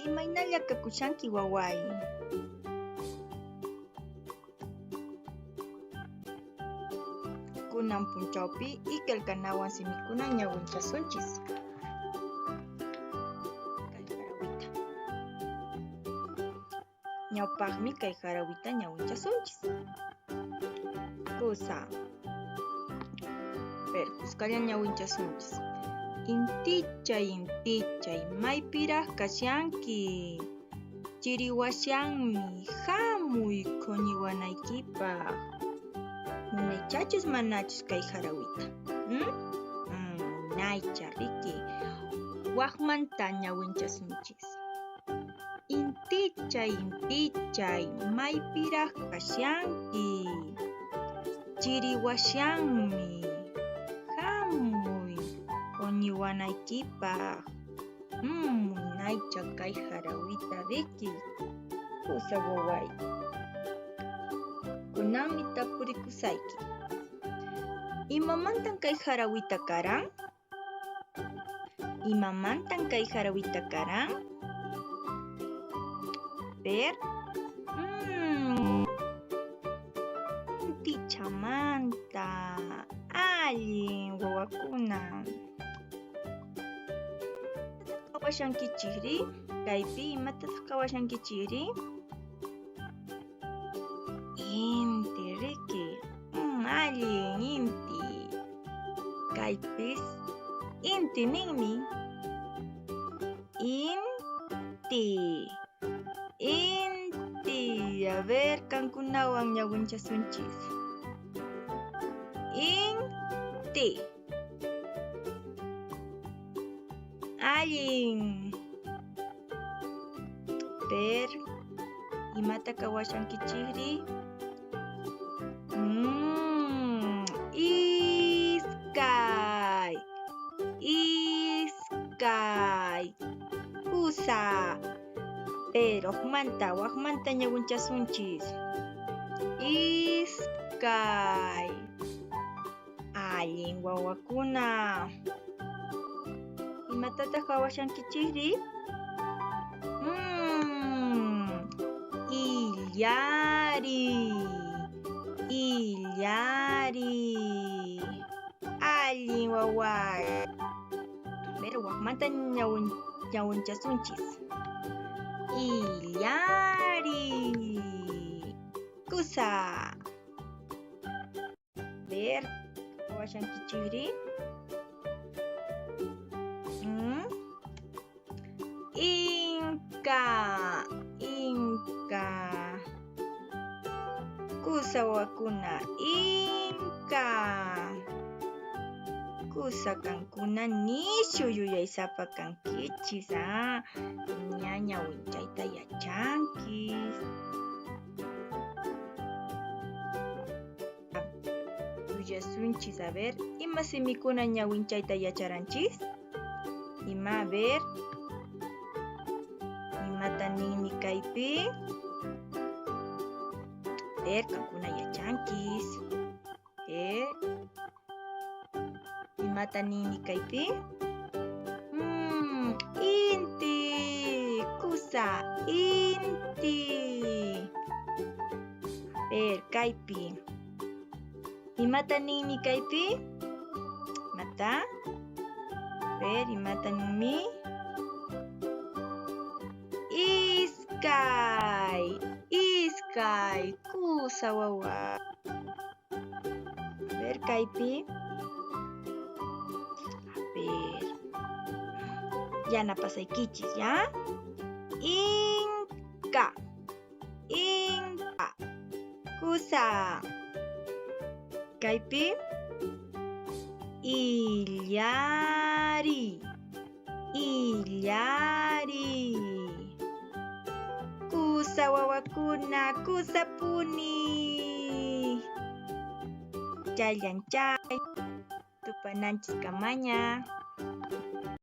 Imaynalla kakushanki waway? Kunan punchawpi ikalkanawan simikunan ñawinchasunchis. Ñawpaqmi kay harawita ñawinchasunchis. Kusa. Kuskalla ñawinchasunchis. Intichay, maypiraq kashanki? Chiriwashanmi, hamuy quniwanaykipaq. Munaychachus manachus kay harawita? Munaycha riki. Waqmanta ñawinchasunchis. Intichay, maypiraq kashanki? Chiriwashanmi, hamuy quniwanaykipaq. Munaycha kay harawita riki. Kusa waway. Kunanmi tapurikusayki. Imamantan kay harawita karan? Imamantan kay harawita karan? Ver. Intichamanta. Allin wawakuna. Kawashankichikri? Kaypi imatataq kawashankichikri? Inti riki. Allin inti. Kaypis inti ninmi. Inti. A ver, kankunawan ñawinchasunchis. Inti. Allin. Ver, imata kawashankichikri? Iskay. Kusa. Pero waqmanta ñawinchasunchis. Iskay. Allin wawakuna. Imatataq kawashankichikri? Illari. Allin waway. Pero waqmanta ñawinchasunchis. Illari. Kusa. Ver, kawashankichikri? Inka. Kusa wawakuna. Inka. Kusa kankuna nishu yuyaysapa kankichis. Ñawinchayta yachankis. Yuyasunchis, a ver, ima simikuna ñawinchayta yacharanchis? Ima, a ver. Imata ninmi kaypi? Ver, kankuna yachankis. Imata ninmi kaypi? Inti. Kusa, inti. Ver, kaypi. Imata ninmi kaypi? Mata? Ver, imata ninmi? Iskay. Kusa wawa. Ver, kaypi. A ver. Yana pasaykichis, ¿ya? Inka. Kusa. Kaypi. Illari. Kusa wawakuna, kusapuni. Challanchay. Tupananchis kamaña.